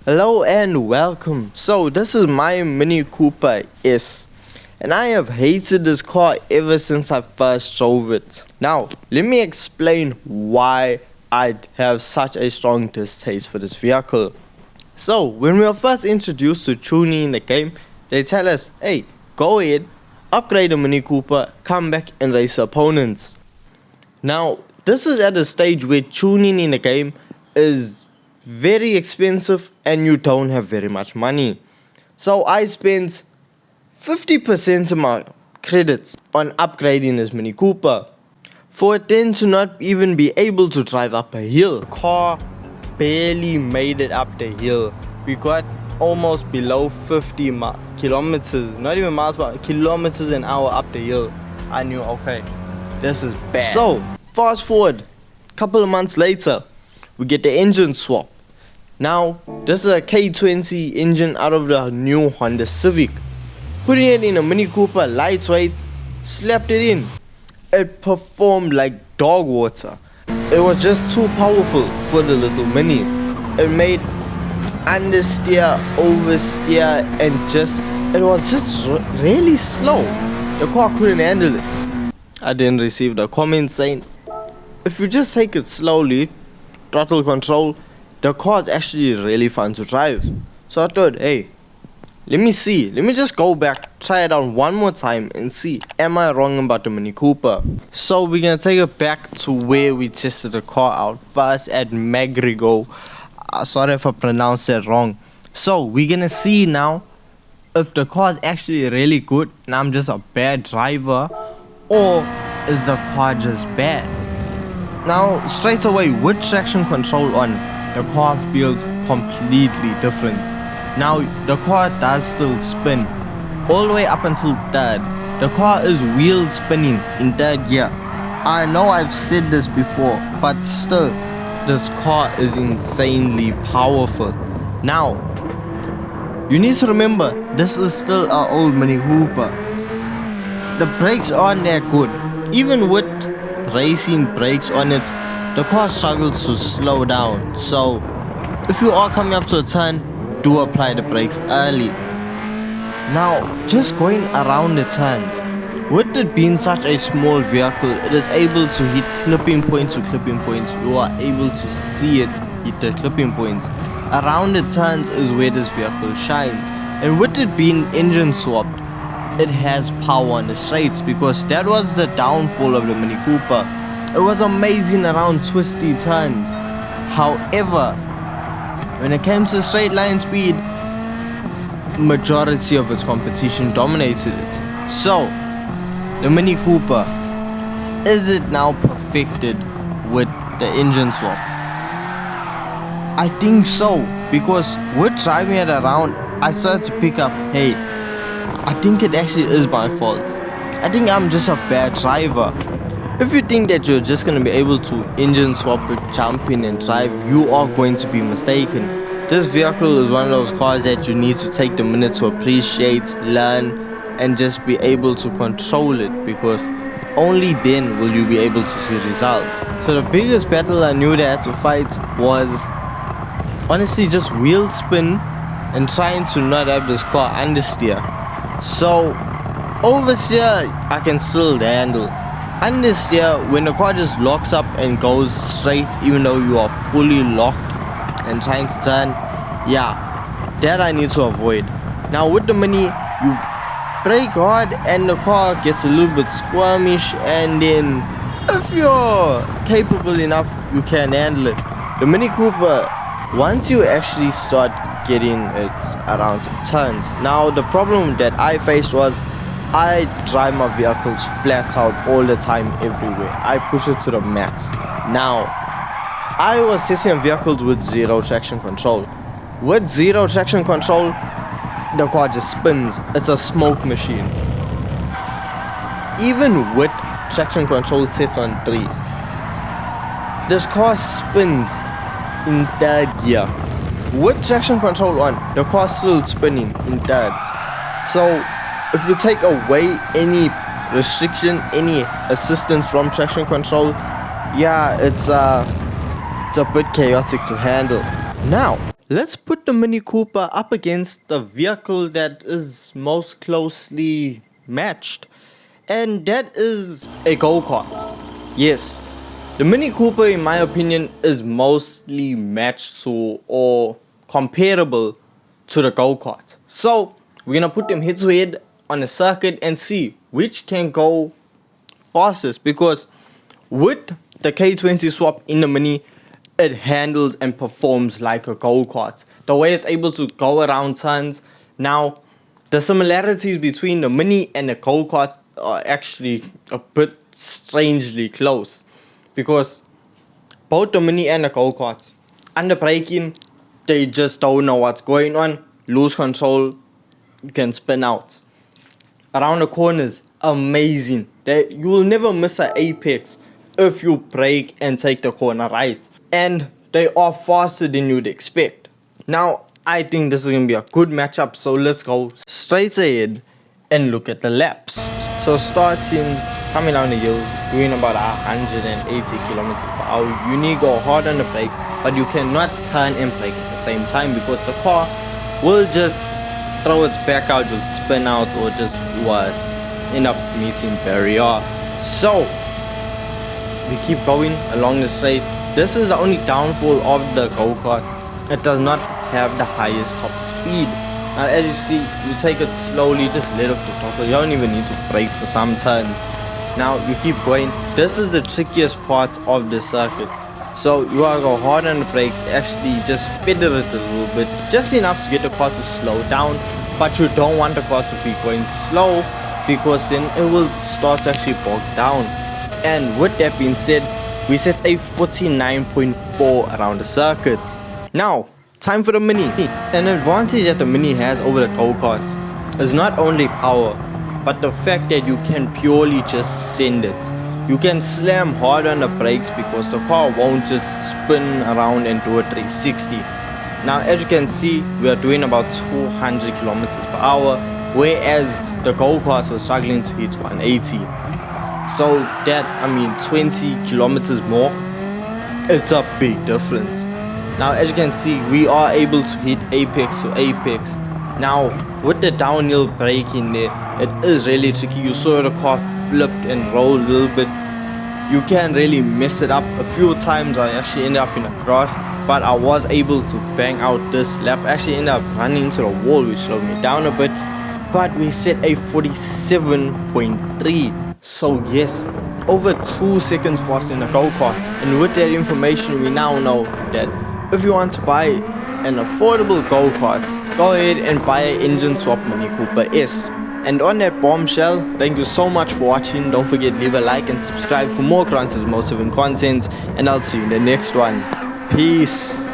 Hello and welcome. So this is my Mini Cooper S, and I have hated this car ever since I first drove it. Now let me explain why I have such a strong distaste for this vehicle. So when we were first introduced to tuning in the game, they tell us, hey, go ahead, upgrade a Mini Cooper, come back and race opponents. Now this is at a stage where tuning in the game is very expensive and you don't have very much money. So I spent 50% of my credits on upgrading this Mini Cooper, for it then to not even be able to drive up a hill. Car barely made it up the hill. We got almost below 50 kilometers, not even miles, but kilometers an hour up the hill. I knew, okay, this is bad. So fast forward a couple of months later, we get the engine swap. Now, this is a K20 engine out of the new Honda Civic. Putting it in a Mini Cooper, lightweight, slapped it in. It performed like dog water. It was just too powerful for the little Mini. It made understeer, oversteer, and it was just really slow. The car couldn't handle it. I then received a comment saying, if you just take it slowly, throttle control, the car is actually really fun to drive. So I thought, hey, let me just go back, try it out one more time and see, am I wrong about the Mini Cooper? So we're gonna take it back to where we tested the car out, first at Magrigo. Sorry if I pronounced that wrong. So we're gonna see now if the car is actually really good and I'm just a bad driver, or is the car just bad? Now straight away, with traction control on, the car feels completely different. Now the car does still spin all the way up until third. The car is wheel spinning in third gear. I know I've said this before, but still, this car is insanely powerful. Now you need to remember, this is still our old Mini Cooper. The brakes aren't that good. Even with racing brakes on it, the car struggles to slow down. So if you are coming up to a turn, do apply the brakes early. Now just going around the turns, with it being such a small vehicle, it is able to hit clipping points to clipping points. You are able to see it hit the clipping points. Around the turns is where this vehicle shines. And with it being engine swapped, it has power on the straights, because that was the downfall of the Mini Cooper. It was amazing around twisty turns. However, when it came to straight line speed, majority of its competition dominated it. So the Mini Cooper, is it now perfected with the engine swap? I think so, because with driving it around, I started to pick up, hey, I think it actually is my fault. I think I'm just a bad driver. If you think that you're just going to be able to engine swap it, jump in and drive, you are going to be mistaken. This vehicle is one of those cars that you need to take the minute to appreciate, learn, and just be able to control it, because only then will you be able to see results. So the biggest battle I knew that I had to fight was honestly just wheel spin and trying to not have this car understeer. So oversteer I can still handle. Understeer, when the car just locks up and goes straight even though you are fully locked and trying to turn, yeah, that I need to avoid. Now with the Mini, you brake hard and the car gets a little bit squirmish, and then if you're capable enough, you can handle it. The Mini Cooper, once you actually start getting it around some turns, now the problem that I faced was I drive my vehicles flat out all the time, everywhere. I push it to the max. Now I was testing vehicles with zero traction control. With zero traction control, the car just spins. It's a smoke machine. Even with traction control set on 3, this car spins in third gear. With traction control on, the car still spinning in third. So if you take away any restriction, any assistance from traction control, yeah, it's a bit chaotic to handle. Now, let's put the Mini Cooper up against the vehicle that is most closely matched, and that is a go-kart. Yes, the Mini Cooper, in my opinion, is mostly matched to or comparable to the go-kart. So we're gonna put them head to head on a circuit and see which can go fastest, because with the K20 swap in the Mini, it handles and performs like a go-kart. The way it's able to go around turns. Now, the similarities between the Mini and the go-kart are actually a bit strangely close, because both the Mini and the go-kart, under braking, they just don't know what's going on, lose control, you can spin out. Around the corners, amazing. You will never miss an apex if you brake and take the corner right. And they are faster than you'd expect. Now, I think this is going to be a good matchup, so let's go straight ahead and look at the laps. So starting, coming down the hill, doing about 180 kilometers per hour, you need to go hard on the brakes, but you cannot turn and brake at the same time, because the car will just throw its back out, will spin out, or just worse, end up meeting barrier. So we keep going along the straight. This is the only downfall of the go-kart. It does not have the highest top speed. Now, as you see, you take it slowly, just let off the throttle. You don't even need to brake for some turns. Now you keep going. This is the trickiest part of the circuit. So you gotta go hard on the brakes, actually just feather it a little bit, just enough to get the car to slow down. But you don't want the car to be going slow, because then it will start to actually bog down. And with that being said, we set a 49.4 around the circuit. Now, time for the Mini. An advantage that the Mini has over the go-kart is not only power, but the fact that you can purely just send it. You can slam hard on the brakes because the car won't just spin around and do a 360. Now, as you can see, we are doing about 200 kilometers per hour, whereas the go-karts were struggling to hit 180. So that, 20 kilometers more, it's a big difference. Now, as you can see, we are able to hit apex to apex. Now, with the downhill braking there, it is really tricky. You saw the car flipped and rolled a little bit. You can really mess it up. A few times I actually ended up in a cross, but I was able to bang out this lap. I actually ended up running into the wall, which slowed me down a bit. But we set a 47.3. So yes, over 2 seconds faster in a go-kart. And with that information, we now know that if you want to buy an affordable go-kart, go ahead and buy an engine swap Mini Cooper S. And on that bombshell, thank you so much for watching. Don't forget, leave a like and subscribe for more Gran Turismo 7 content, and I'll see you in the next one. Peace.